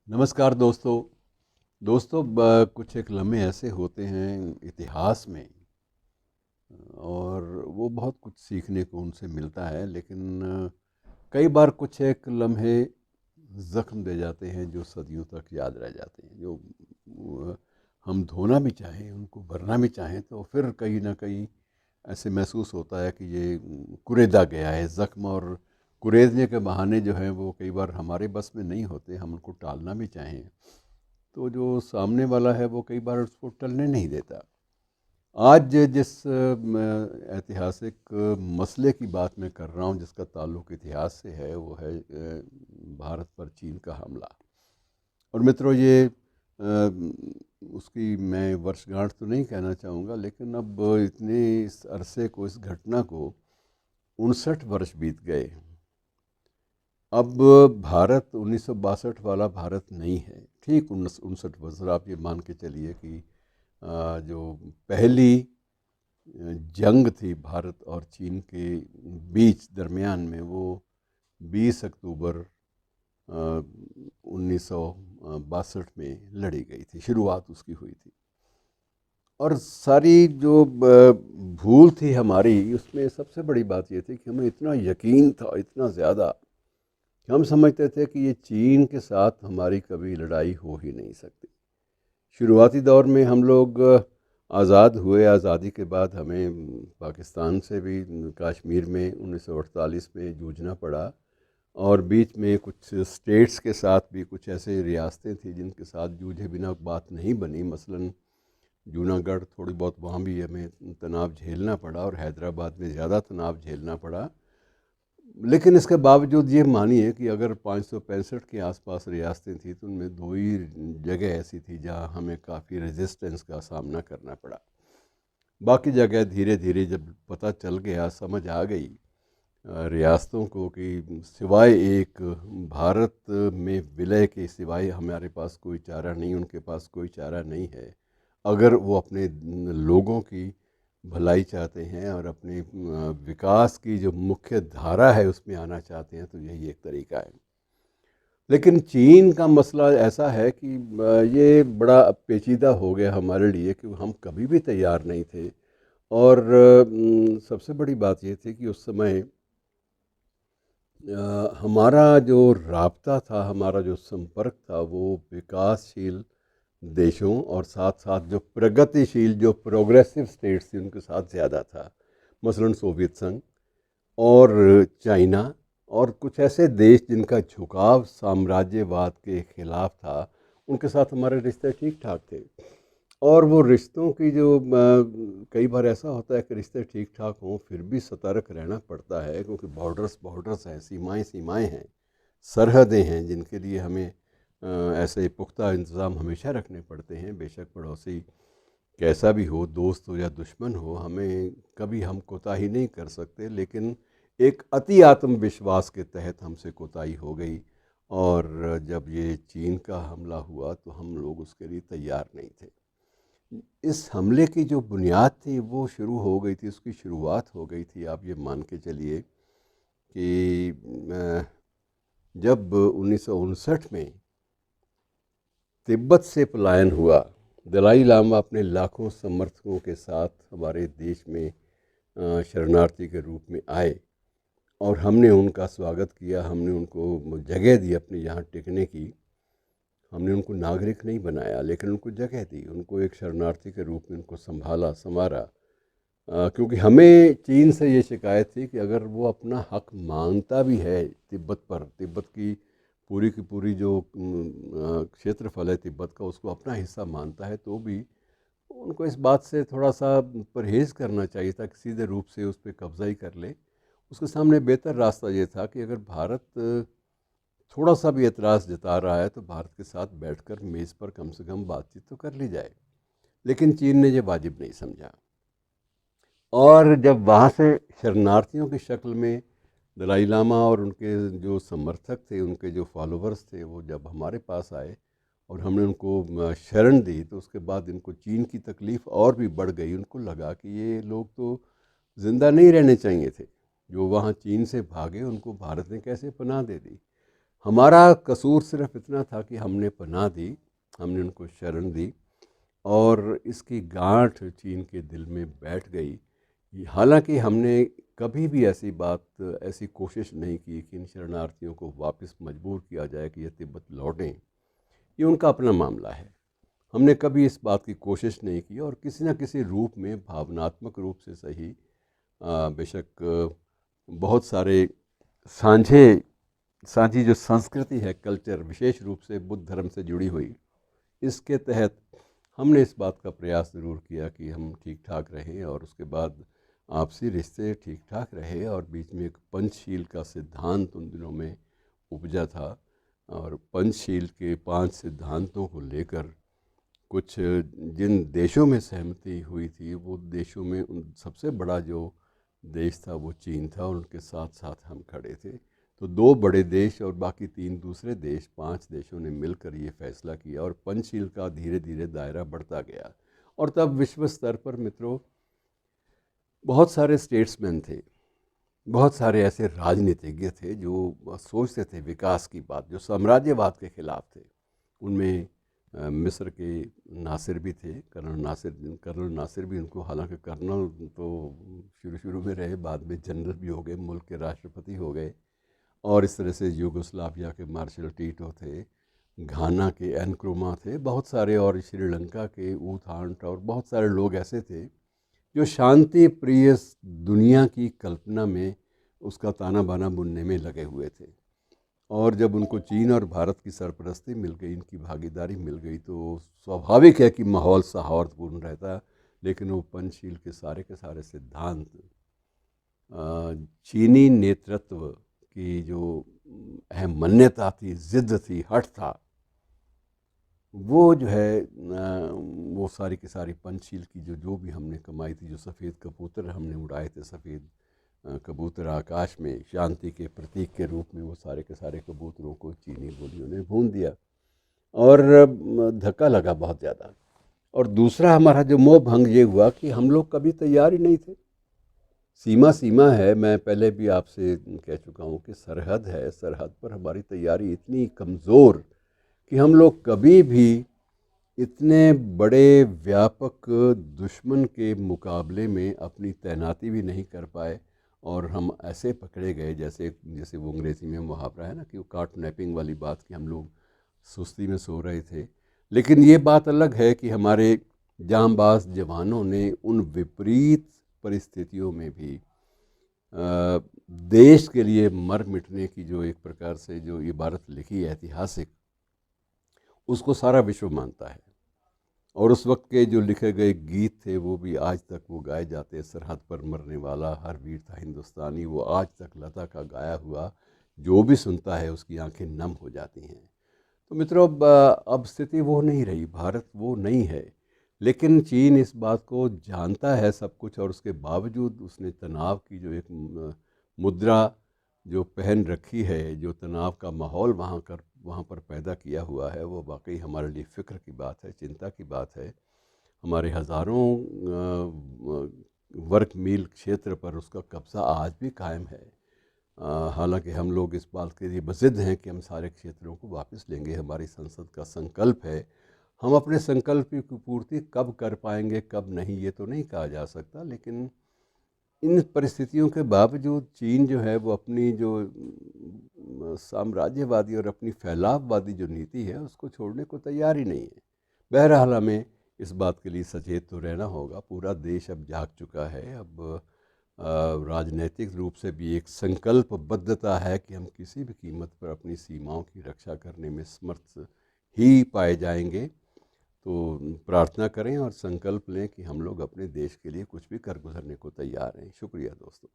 नमस्कार दोस्तों। कुछ एक लम्हे ऐसे होते हैं इतिहास में और वो बहुत कुछ सीखने को उनसे मिलता है, लेकिन कई बार कुछ एक लम्हे ज़ख्म दे जाते हैं जो सदियों तक याद रह जाते हैं, जो हम धोना भी चाहें, उनको भरना भी चाहें तो फिर कहीं ना कहीं ऐसे महसूस होता है कि ये कुरेदा गया है ज़ख्म, और कुरेदने के बहाने जो हैं वो कई बार हमारे बस में नहीं होते, हम उनको टालना भी चाहें तो जो सामने वाला है वो कई बार उसको टलने नहीं देता। आज जिस ऐतिहासिक मसले की बात मैं कर रहा हूँ, जिसका ताल्लुक इतिहास से है, वो है भारत पर चीन का हमला। और मित्रों, ये उसकी मैं वर्षगांठ तो नहीं कहना चाहूँगा, लेकिन अब इतने इस अरसे को, इस घटना को 59 वर्ष बीत गए। अब भारत 1962 वाला भारत नहीं है। ठीक 59 वर्ष आप ये मान के चलिए कि जो पहली जंग थी भारत और चीन के बीच दरमियान में, वो 20 अक्टूबर 1962 में लड़ी गई थी, शुरुआत उसकी हुई थी। और सारी जो भूल थी हमारी, उसमें सबसे बड़ी बात ये थी कि हमें इतना यकीन था, इतना ज़्यादा, हम समझते थे कि ये चीन के साथ हमारी कभी लड़ाई हो ही नहीं सकती। शुरुआती दौर में हम लोग आज़ाद हुए, आज़ादी के बाद हमें पाकिस्तान से भी कश्मीर में 1948 में जूझना पड़ा, और बीच में कुछ स्टेट्स के साथ भी कुछ ऐसे रियासतें थी जिनके साथ जूझे बिना बात नहीं बनी। मसलन जूनागढ़, थोड़ी बहुत वहाँ भी हमें तनाव झेलना पड़ा, और हैदराबाद में ज़्यादा तनाव झेलना पड़ा। लेकिन इसके बावजूद ये मानिए कि अगर 565 के आसपास रियासतें थी तो उनमें दो ही जगह ऐसी थी जहाँ हमें काफ़ी रेजिस्टेंस का सामना करना पड़ा। बाकी जगह धीरे धीरे जब पता चल गया, समझ आ गई रियासतों को कि सिवाय एक भारत में विलय के सिवाय हमारे पास कोई चारा नहीं, उनके पास कोई चारा नहीं है, अगर वो अपने लोगों की भलाई चाहते हैं और अपने विकास की जो मुख्य धारा है उसमें आना चाहते हैं, तो यही एक तरीका है। लेकिन चीन का मसला ऐसा है कि ये बड़ा पेचीदा हो गया हमारे लिए कि हम कभी भी तैयार नहीं थे। और सबसे बड़ी बात ये थी कि उस समय हमारा जो राब्ता था, हमारा जो संपर्क था, वो विकासशील देशों और साथ साथ जो प्रगतिशील, जो प्रोग्रेसिव स्टेट्स थी उनके साथ ज़्यादा था। मसलन सोवियत संघ और चाइना, और कुछ ऐसे देश जिनका झुकाव साम्राज्यवाद के खिलाफ था, उनके साथ हमारे रिश्ते ठीक ठाक थे। और वो रिश्तों की जो कई बार ऐसा होता है कि रिश्ते ठीक ठाक हों फिर भी सतर्क रहना पड़ता है, क्योंकि बॉर्डर्स बॉर्डर्स हैं, सीमाएं सीमाएं हैं, सरहदें हैं जिनके लिए हमें ऐसे पुख्ता इंतज़ाम हमेशा रखने पड़ते हैं। बेशक पड़ोसी कैसा भी हो, दोस्त हो या दुश्मन हो, हमें कभी हम कोताही नहीं कर सकते। लेकिन एक अति आत्मविश्वास के तहत हमसे कोताही हो गई, और जब ये चीन का हमला हुआ तो हम लोग उसके लिए तैयार नहीं थे। इस हमले की जो बुनियाद थी वो शुरू हो गई थी, उसकी शुरुआत हो गई थी, आप ये मान के चलिए कि जब 1959 में तिब्बत से पलायन हुआ, दलाई लामा अपने लाखों समर्थकों के साथ हमारे देश में शरणार्थी के रूप में आए, और हमने उनका स्वागत किया, हमने उनको जगह दी अपने यहाँ टिकने की। हमने उनको नागरिक नहीं बनाया, लेकिन उनको जगह दी, उनको एक शरणार्थी के रूप में उनको संभाला संवारा। क्योंकि हमें चीन से ये शिकायत थी कि अगर वो अपना हक मांगता भी है तिब्बत पर, तिब्बत की पूरी जो क्षेत्रफल है तिब्बत का, उसको अपना हिस्सा मानता है, तो भी उनको इस बात से थोड़ा सा परहेज़ करना चाहिए था कि सीधे रूप से उस पर कब्ज़ा ही कर ले। उसके सामने बेहतर रास्ता ये था कि अगर भारत थोड़ा सा भी एतराज़ जता रहा है तो भारत के साथ बैठकर मेज़ पर कम से कम बातचीत तो कर ली जाए। लेकिन चीन ने ये वाजिब नहीं समझा, और जब वहाँ से शरणार्थियों की शक्ल में दलाई लामा और उनके जो समर्थक थे, उनके जो फॉलोवर्स थे, वो जब हमारे पास आए और हमने उनको शरण दी, तो उसके बाद इनको चीन की तकलीफ़ और भी बढ़ गई। उनको लगा कि ये लोग तो ज़िंदा नहीं रहने चाहिए थे, जो वहाँ चीन से भागे उनको भारत ने कैसे पनाह दे दी। हमारा कसूर सिर्फ इतना था कि हमने पनाह दी, हमने उनको शरण दी और इसकी गांठ चीन के दिल में बैठ गई। हालांकि हमने कभी भी ऐसी बात, ऐसी कोशिश नहीं की कि इन शरणार्थियों को वापस मजबूर किया जाए कि ये तिब्बत लौटें। ये उनका अपना मामला है। हमने कभी इस बात की कोशिश नहीं की और किसी न किसी रूप में, भावनात्मक रूप से सही, बेशक बहुत सारे साझे साझी जो संस्कृति है, कल्चर, विशेष रूप से बुद्ध धर्म से जुड़ी हुई, इसके तहत हमने इस बात का प्रयास ज़रूर किया कि हम ठीक ठाक रहें और उसके बाद आपसी रिश्ते ठीक ठाक रहे। और बीच में एक पंचशील का सिद्धांत उन दिनों में उपजा था और पंचशील के 5 सिद्धांतों को लेकर कुछ जिन देशों में सहमति हुई थी, वो देशों में उन सबसे बड़ा जो देश था वो चीन था और उनके साथ साथ हम खड़े थे। तो 2 बड़े देश और बाकी 3 दूसरे देश, 5 देशों ने मिलकर ये फैसला किया और पंचशील का धीरे धीरे दायरा बढ़ता गया। और तब विश्व स्तर पर मित्रों बहुत सारे स्टेट्समैन थे, बहुत सारे ऐसे राजनीतिज्ञ थे जो सोचते थे विकास की बात, जो साम्राज्यवाद के खिलाफ थे। उनमें मिस्र के नासिर भी थे, कर्नल नासिर भी, उनको हालांकि कर्नल तो शुरू शुरू में रहे, बाद में जनरल भी हो गए, मुल्क के राष्ट्रपति हो गए। और इस तरह से यूगोस्लाविया के मार्शल टीटो थे, घाना के एनक्रोमा थे, बहुत सारे, और श्रीलंका के ऊ थांट, और बहुत सारे लोग ऐसे थे जो शांति प्रिय दुनिया की कल्पना में उसका ताना बाना बुनने में लगे हुए थे। और जब उनको चीन और भारत की सरपरस्ती मिल गई, इनकी भागीदारी मिल गई, तो स्वाभाविक है कि माहौल सौहार्दपूर्ण रहता। लेकिन वो पंचशील के सारे सिद्धांत चीनी नेतृत्व की जो अहम मान्यता थी, ज़िद्द थी, हठ था, वो जो है वो सारी की सारी पंचशील की जो भी हमने कमाई थी, जो सफ़ेद कबूतर हमने उड़ाए थे, सफ़ेद कबूतर आकाश में शांति के प्रतीक के रूप में, वो सारे के सारे कबूतरों को चीनी बोलियों ने भून दिया और धक्का लगा बहुत ज़्यादा। और दूसरा हमारा जो मोह भंग ये हुआ कि हम लोग कभी तैयार ही नहीं थे। सीमा सीमा है, मैं पहले भी आपसे कह चुका हूँ कि सरहद है, सरहद पर हमारी तैयारी इतनी कमज़ोर कि हम लोग कभी भी इतने बड़े व्यापक दुश्मन के मुकाबले में अपनी तैनाती भी नहीं कर पाए। और हम ऐसे पकड़े गए जैसे जैसे वो अंग्रेज़ी में मुहावरा है ना कि वो कार्ट नैपिंग वाली बात, कि हम लोग सुस्ती में सो रहे थे। लेकिन ये बात अलग है कि हमारे जांबाज जवानों ने उन विपरीत परिस्थितियों में भी देश के लिए मर मिटने की जो एक प्रकार से जो इबारत लिखी है ऐतिहासिक, उसको सारा विश्व मानता है। और उस वक्त के जो लिखे गए गीत थे वो भी आज तक वो गाए जाते हैं। सरहद पर मरने वाला हर वीर था हिंदुस्तानी, वो आज तक लता का गाया हुआ जो भी सुनता है उसकी आंखें नम हो जाती हैं। तो मित्रों, अब स्थिति वो नहीं रही, भारत वो नहीं है। लेकिन चीन इस बात को जानता है सब कुछ, और उसके बावजूद उसने तनाव की जो एक मुद्रा जो पहन रखी है, जो तनाव का माहौल वहाँ पर पैदा किया हुआ है, वो वाकई हमारे लिए फ़िक्र की बात है, चिंता की बात है। हमारे हज़ारों वर्ग मील क्षेत्र पर उसका कब्ज़ा आज भी कायम है। हालांकि हम लोग इस बात के लिए बज़िद हैं कि हम सारे क्षेत्रों को वापस लेंगे, हमारी संसद का संकल्प है। हम अपने संकल्प की पूर्ति कब कर पाएंगे, कब नहीं, ये तो नहीं कहा जा सकता। लेकिन इन परिस्थितियों के बावजूद चीन जो है वो अपनी जो साम्राज्यवादी और अपनी फैलाववादी जो नीति है उसको छोड़ने को तैयार ही नहीं है। बहरहाल हमें इस बात के लिए सचेत तो रहना होगा। पूरा देश अब जाग चुका है। अब राजनीतिक रूप से भी एक संकल्पबद्धता है कि हम किसी भी कीमत पर अपनी सीमाओं की रक्षा करने में समर्थ ही पाए जाएंगे। तो प्रार्थना करें और संकल्प लें कि हम लोग अपने देश के लिए कुछ भी कर गुजरने को तैयार हैं। शुक्रिया दोस्तों।